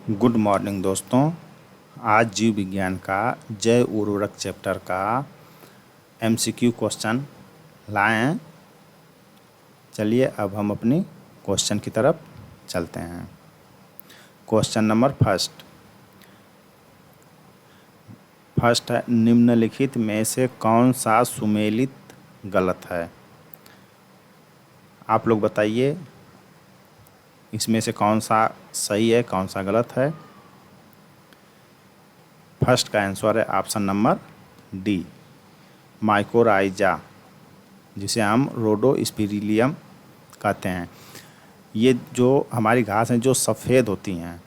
Good morning दोस्तों। आज जीव विज्ञान का जैव उर्वरक चैप्टर का एमसीक्यू क्वेश्चन लाए हैं। चलिए अब हम अपनी क्वेश्चन की तरफ चलते हैं। क्वेश्चन नंबर फर्स्ट है, निम्नलिखित में से कौन सा सुमेलित गलत है। आप लोग बताइए इसमें से कौन सा सही है कौन सा गलत है। फर्स्ट का आंसर है ऑप्शन नंबर डी, माइकोराइजा, जिसे हम रोडोस्पिरिलियम कहते हैं। ये जो हमारी घास हैं जो सफ़ेद होती हैं,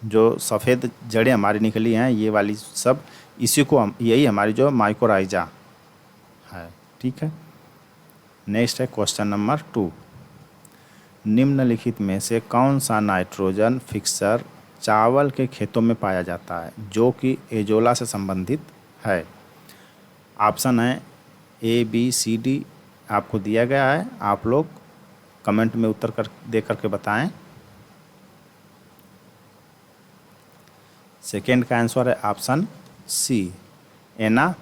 जो सफ़ेद जड़ें हमारी निकली हैं, ये वाली सब इसी को हम यही हमारी जो माइकोराइजा है। ठीक है। नेक्स्ट है क्वेश्चन नंबर 2, निम्नलिखित में से कौन सा नाइट्रोजन फिक्सर चावल के खेतों में पाया जाता है जो कि एजोला से संबंधित है। ऑप्शन है ए बी सी डी आपको दिया गया है, आप लोग कमेंट में उत्तर दे करके बताएं। सेकेंड का आंसर है ऑप्शन सी, एना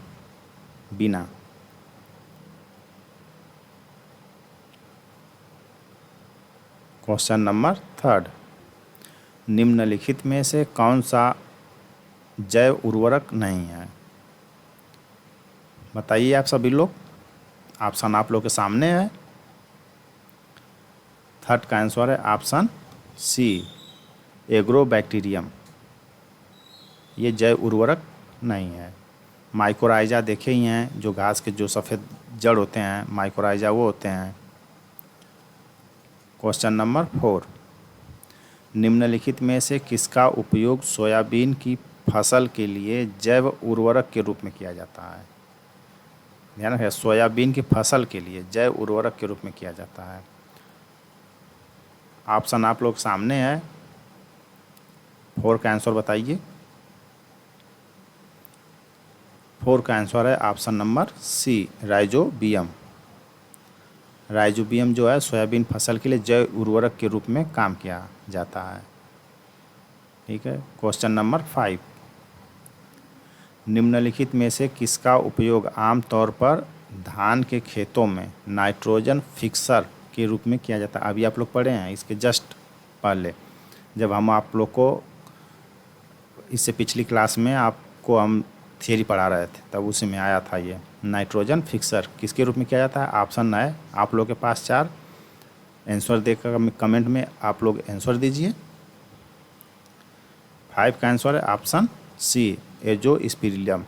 बीना। क्वेश्चन नंबर 3, निम्नलिखित में से कौन सा जैव उर्वरक नहीं है। बताइए आप सभी लोग, ऑप्शन आप लोग के सामने है। थर्ड का आंसर है ऑप्शन सी, एग्रोबैक्टीरियम। ये जैव उर्वरक नहीं है। माइकोराइजा देखे ही हैं, जो घास के जो सफ़ेद जड़ होते हैं माइकोराइजा वो होते हैं। क्वेश्चन नंबर 4, निम्नलिखित में से किसका उपयोग सोयाबीन की फसल के लिए जैव उर्वरक के रूप में किया जाता है। ध्यान रखिए, सोयाबीन की फसल के लिए जैव उर्वरक के रूप में किया जाता है। ऑप्शन आप लोग सामने है, 4 का आंसर बताइए। 4 का आंसर है option number C, rhizobium. Rhizobium जो है सोयाबीन फसल के लिए जैव उर्वरक के रूप में काम किया जाता है। ठीक है। क्वेश्चन नंबर 5, निम्नलिखित में से किसका उपयोग आमतौर पर धान के खेतों में नाइट्रोजन फिक्सर के रूप में किया जाता है। अभी आप लोग पढ़े हैं इसके जस्ट पहले, जब हम आप लोग को इससे पिछली क्लास में आपको हम थियरी पढ़ा रहे थे तब उसी में आया था। ये नाइट्रोजन फिक्सर किसके रूप में किया जाता है। ऑप्शन है आप लोग के पास 4, आंसर देकर कमेंट में आप लोग आंसर दीजिए। 5 का आंसर है ऑप्शन सी, एजोस्पिरिलियम।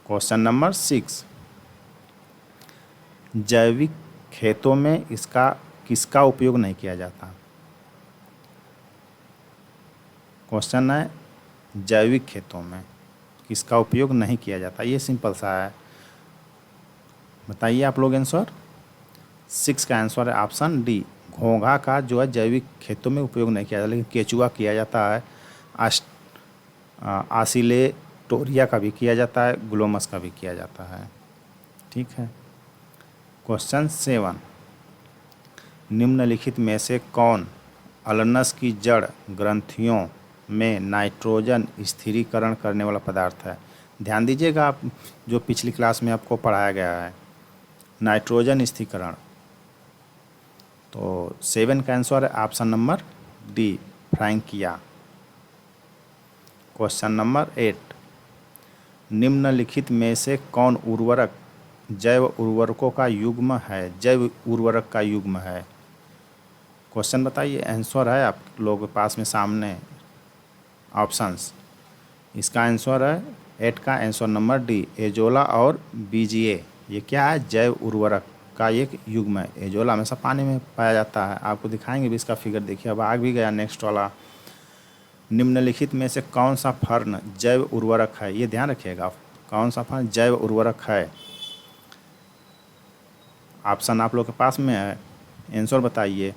क्वेश्चन नंबर 6, जैविक खेतों में इसका किसका उपयोग नहीं किया जाता। क्वेश्चन है जैविक खेतों में किसका उपयोग नहीं किया जाता। ये सिंपल सा है, बताइए आप लोग आंसर। 6 का आंसर है ऑप्शन डी, घोंघा का जो है जैविक खेतों में उपयोग नहीं किया जाता, लेकिन केचुआ किया जाता है, आसिलेटोरिया का भी किया जाता है, ग्लोमस का भी किया जाता है। ठीक है। क्वेश्चन 7, निम्नलिखित में से कौन अल्नस की जड़ ग्रंथियों में नाइट्रोजन स्थिरीकरण करने वाला पदार्थ है। ध्यान दीजिएगा, आप जो पिछली क्लास में आपको पढ़ाया गया है नाइट्रोजन स्थिरीकरण। तो 7 का आंसर है option number D, Frankia. Question number 8, निम्नलिखित में से कौन उर्वरक जैव उर्वरकों का युग्म है, जैव उर्वरक का युग्म है। क्वेश्चन बताइए, आंसर है आप लोगों के पास में सामने ऑप्शंस। इसका आंसर है 8 का आंसर नंबर डी, एजोला और बीजीए। ये क्या है, जैव उर्वरक का एक युग्म है। एजोला हमेशा पानी में पाया जाता है, आपको दिखाएंगे भी इसका फिगर। देखिए अब आ भी गया नेक्स्ट वाला, निम्नलिखित में से कौन सा फर्न जैव उर्वरक है। ये ध्यान रखिएगा, कौन सा फर्न जैव उर्वरक है। ऑप्शन आप लोग के पास में है, आंसर बताइए।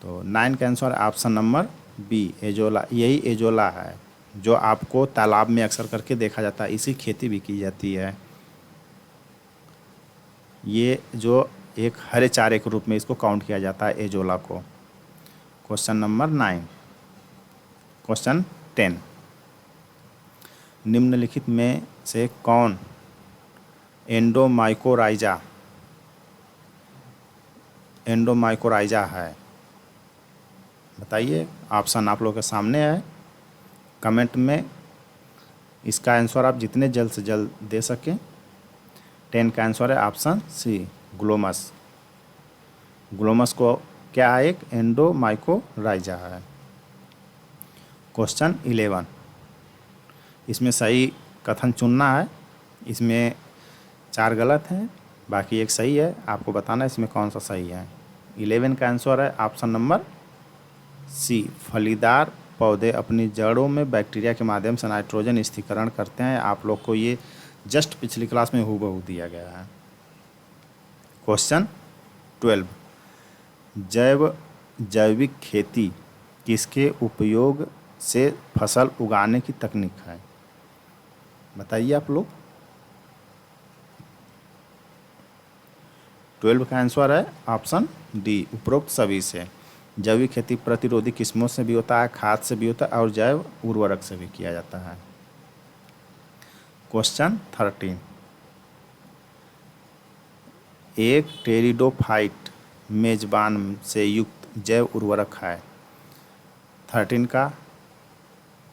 तो 9 का answer option number B, azolla. यही एजोला है जो आपको तालाब में अक्सर करके देखा जाता है, इसी खेती भी की जाती है। ये जो एक हरे चारे के रूप में इसको काउंट किया जाता है एजोला को। Question number 9। क्वेश्चन 10, निम्नलिखित में से कौन एंडोमाइकोराइजा है? बताइए। ऑप्शन आप लोगों के सामने है। कमेंट में इसका आंसर आप जितने जल्द से जल्द दे सकें। 10 का आंसर है ऑप्शन सी, ग्लोमस। ग्लोमस को क्या है? एक एंडोमाइकोराइजा है। क्वेश्चन 11, इसमें सही कथन चुनना है। इसमें 4 गलत हैं, बाकी एक सही है। आपको बताना है इसमें कौन सा सही है। 11 का आंसर है ऑप्शन नंबर सी, फलीदार पौधे अपनी जड़ों में बैक्टीरिया के माध्यम से नाइट्रोजन स्थिरीकरण करते हैं। आप लोग को ये जस्ट पिछली क्लास में हूबहू दिया गया है। क्वेश्चन 12, जैविक खेती किसके उपयोग से फसल उगाने की तकनीक है? बताइए आप लोग। 12 का आंसर है ऑप्शन डी, उपरोक्त सभी से। जैविक खेती प्रतिरोधी किस्मों से भी होता है, खाद से भी होता है और जैव उर्वरक से भी किया जाता है। क्वेश्चन 13, एक टेरिडोफाइट मेजबान से युक्त जैव उर्वरक है। 13 का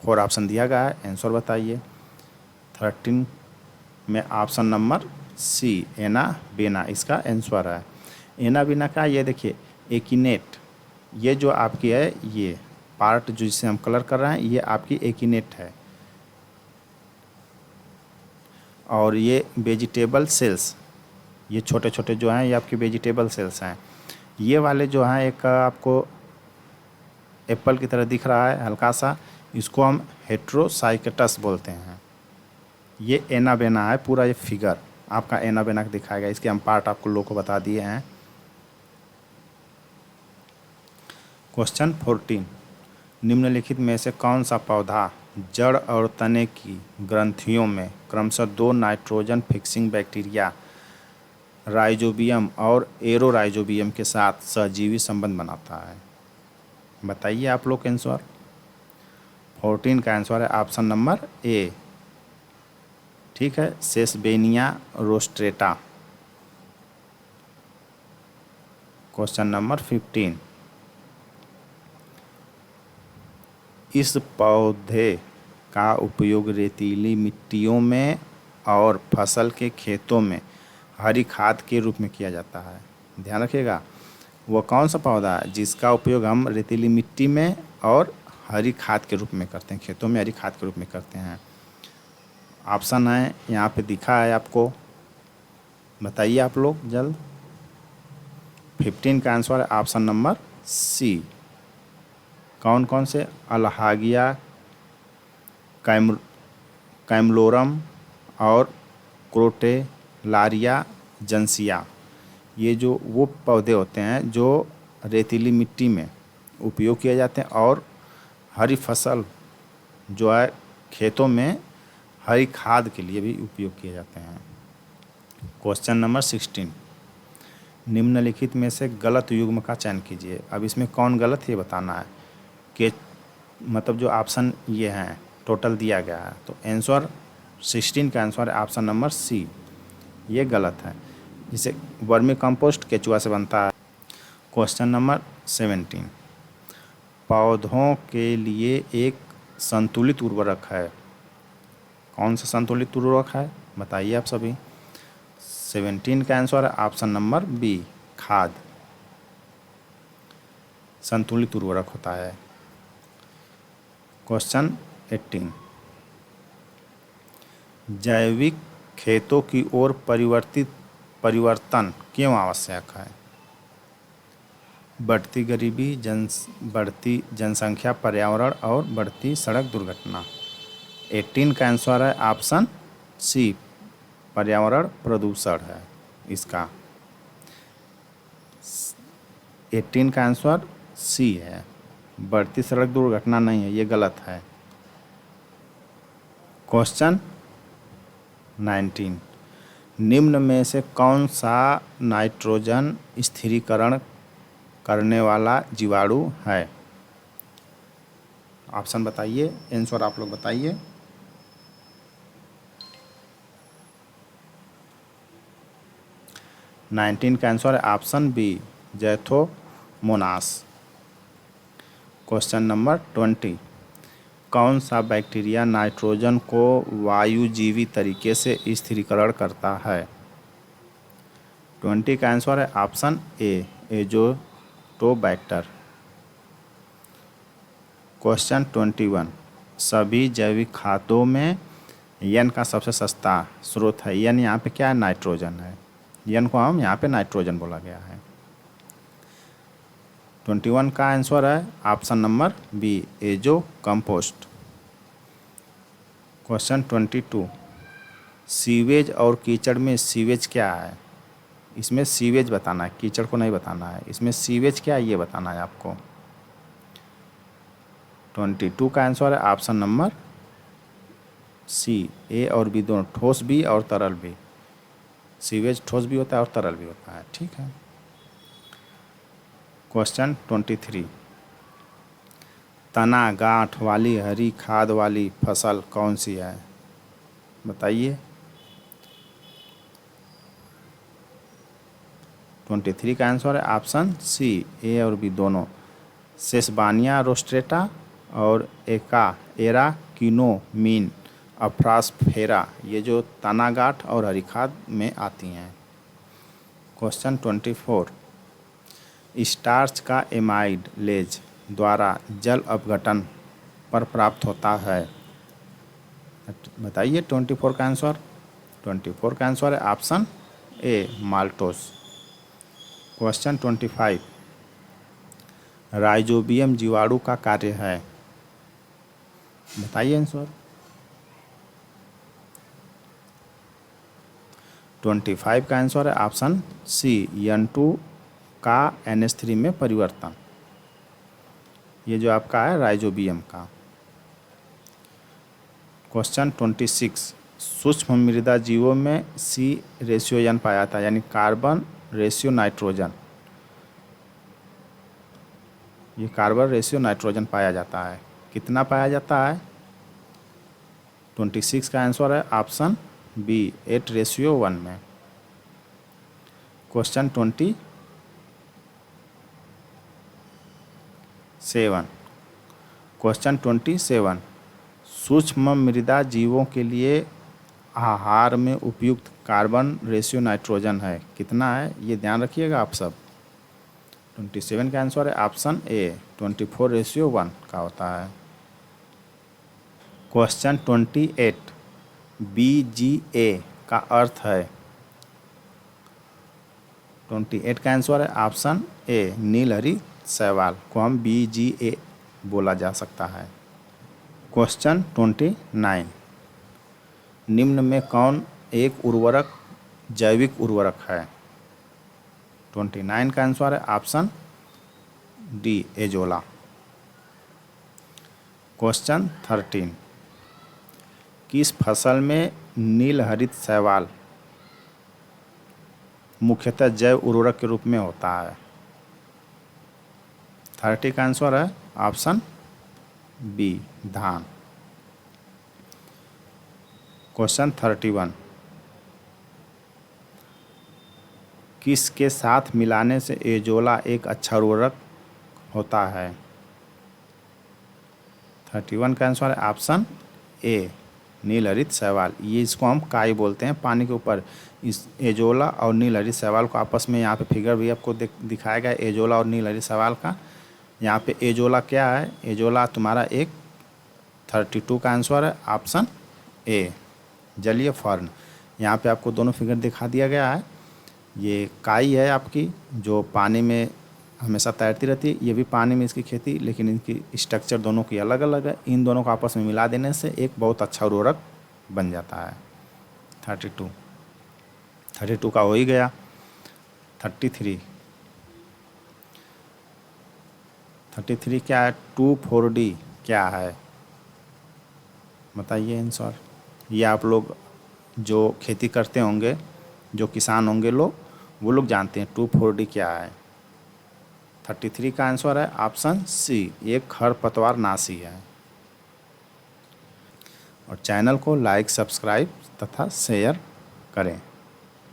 4 ऑप्शन दिया गया है, आंसर बताइए। 13 में ऑप्शन नंबर सी, एनाबेना इसका आंसर है। एनाबेना का ये देखिए एकिनेट, ये जो आपकी है ये पार्ट जो जिसे हम कलर कर रहे हैं ये आपकी एकिनेट है। और ये वेजिटेबल सेल्स, ये छोटे छोटे जो हैं ये आपके वेजिटेबल सेल्स हैं। ये वाले जो हैं एक आपको एप्पल की तरह दिख रहा है हल्का सा, इसको हम हेट्रोसाइकेटस बोलते हैं। ये एनाबेना है, पूरा ये फिगर आपका एनाबेना दिखाएगा। इसके हम पार्ट आपको लोगों को बता दिए हैं। क्वेश्चन 14, निम्नलिखित में से कौन सा पौधा जड़ और तने की ग्रंथियों में क्रमशः 2 नाइट्रोजन फिक्सिंग बैक्टीरिया राइजोबियम और एरोराइजोबियम के साथ सहजीवी संबंध बनाता है? बताइए आप लोग आंसर। 14 का आंसर है ऑप्शन नंबर ए, ठीक है, सेसबेनिया रोस्ट्रेटा। क्वेश्चन नंबर 15, इस पौधे का उपयोग रेतीली मिट्टियों में और फसल के खेतों में हरी खाद के रूप में किया जाता है। ध्यान रखिएगा, वह कौन सा पौधा है जिसका उपयोग हम रेतीली मिट्टी में और हरी खाद के रूप में करते हैं, खेतों में हरी खाद के रूप में करते हैं। ऑप्शन है यहाँ पे दिखा है आपको, बताइए आप लोग जल्द। 15 का आंसर है ऑप्शन नंबर सी, कौन कौन से? अल्हागिया, कैमलोरम और क्रोटेलारिया जंसिया। ये जो वो पौधे होते हैं जो रेतीली मिट्टी में उपयोग किए जाते हैं और हरी फसल जो है खेतों में हरी खाद के लिए भी उपयोग किए जाते हैं। क्वेश्चन नंबर 16, निम्नलिखित में से गलत युग्म का चयन कीजिए। अब इसमें कौन गलत है ये बताना है कि मतलब जो ऑप्शन ये हैं टोटल दिया गया है, तो आंसर 16 का आंसर है ऑप्शन नंबर सी, ये गलत है। जिसे वर्मी कंपोस्ट केचुआ से बनता है। क्वेश्चन नंबर 17, पौधों के लिए एक संतुलित उर्वरक है। कौन सा संतुलित उर्वरक है बताइए आप सभी। 17 का आंसर है ऑप्शन नंबर बी, खाद संतुलित उर्वरक होता है। क्वेश्चन 18, जैविक खेतों की ओर परिवर्तन क्यों आवश्यक है? बढ़ती गरीबी, बढ़ती जनसंख्या, पर्यावरण और बढ़ती सड़क दुर्घटना। 18 का आंसर है ऑप्शन सी, पर्यावरण प्रदूषण है इसका। 18 का आंसर सी है, बढ़ती सड़क दुर्घटना नहीं है, ये गलत है। क्वेश्चन 19, निम्न में से कौन सा नाइट्रोजन स्थिरीकरण करने वाला जीवाणु है? ऑप्शन बताइए, आंसर आप लोग बताइए। नाइनटीन का आंसर है ऑप्शन बी, जैथोमोनास। क्वेश्चन नंबर 20, कौन सा बैक्टीरिया नाइट्रोजन को वायुजीवी तरीके से स्थिरीकरण करता है? 20 का आंसर है ऑप्शन ए, एजोटोबैक्टर। क्वेश्चन 21, सभी जैविक खादों में एन का सबसे सस्ता स्रोत है। एन यहाँ पे क्या है? नाइट्रोजन है। एन को हम यहाँ पे नाइट्रोजन बोला गया है। 21 का आंसर है ऑप्शन नंबर बी, एजो कंपोस्ट। क्वेश्चन 22, सीवेज और कीचड़ में सीवेज क्या है? इसमें सीवेज बताना है, कीचड़ को नहीं बताना है। इसमें सीवेज क्या है ये बताना है आपको। 22 का आंसर है ऑप्शन नंबर सी, ए और बी दोनों, ठोस भी और तरल भी। सीवेज ठोस भी होता है और तरल भी होता है, ठीक है। क्वेश्चन 23, तना गांठ वाली हरी खाद वाली फसल कौन सी है? बताइए। 23 का आंसर है ऑप्शन सी, ए और बी दोनों, सेसबानिया रोस्ट्रेटा और एराकिनोमीन अफ्रास्फेरा, ये जो तना गांठ और हरी खाद में आती हैं। क्वेश्चन 24, स्टार्च का एमाइड लेज द्वारा जल अपघटन पर प्राप्त होता है। बताइए 24 का आंसर। 24 का आंसर है option A, maltose. Question 25, rhizobium जीवाणु का कार्य है। बताइए आंसर। 25 का आंसर है ऑप्शन सी, N2 का NH3 में परिवर्तन। ये जो आपका है राइजोबियम का। क्वेश्चन 26, सूक्ष्म मृदा जीवों में C/N पाया जाता है, यानी कार्बन रेशियो नाइट्रोजन। ये कार्बन रेशियो नाइट्रोजन पाया जाता है, कितना पाया जाता है? 26 का आंसर है ऑप्शन बी, 8:1 में। क्वेश्चन 27, क्वेश्चन 27, सूक्ष्म मृदा जीवों के लिए आहार में उपयुक्त कार्बन रेशियो नाइट्रोजन है, कितना है? ये ध्यान रखिएगा आप सब। 27 का आंसर है ऑप्शन ए, 24:1 का होता है। क्वेश्चन 28, BGA का अर्थ है। 28 का आंसर है ऑप्शन ए, नीलहरी शैवाल को हम BGA बोला जा सकता है। क्वेश्चन 29, निम्न में कौन एक उर्वरक जैविक उर्वरक है? 29 का आंसर है ऑप्शन डी, एजोला। क्वेश्चन 13, किस फसल में नीलहरित शैवाल मुख्यतः जैव उर्वरक के रूप में होता है? 30 का आंसर है ऑप्शन बी, धान। क्वेश्चन 31, किसके साथ मिलाने से एजोला एक अच्छा उर्वरक होता है? 31 का आंसर है ऑप्शन ए, नीलहरित शैवाल। ये इसको हम काई बोलते हैं पानी के ऊपर। इस एजोला और नीलहरित शैवाल को आपस में, यहाँ पे फिगर भी आपको दिखाया गया है एजोला और नीलहरित शैवाल का। यहाँ पे एजोला क्या है? एजोला तुम्हारा एक 32 का आंसर है ऑप्शन ए, जलीय फर्न। यहाँ पे आपको दोनों फिगर दिखा दिया गया है। ये काई है आपकी, जो पानी में हमेशा तैरती रहती है। ये भी पानी में इसकी खेती, लेकिन इनकी स्ट्रक्चर दोनों की अलग अलग है। इन दोनों को आपस में मिला देने से एक बहुत अच्छा उर्वरक बन जाता है। 32 का हो ही गया। 33 क्या है? 2,4-D क्या है? बताइए आंसर। ये आप लोग जो खेती करते होंगे, जो किसान होंगे लोग, वो लोग जानते हैं 2,4-D क्या है। 33 का आंसर है ऑप्शन सी, एक खरपतवार नाशी है। और चैनल को लाइक, सब्सक्राइब तथा शेयर करें।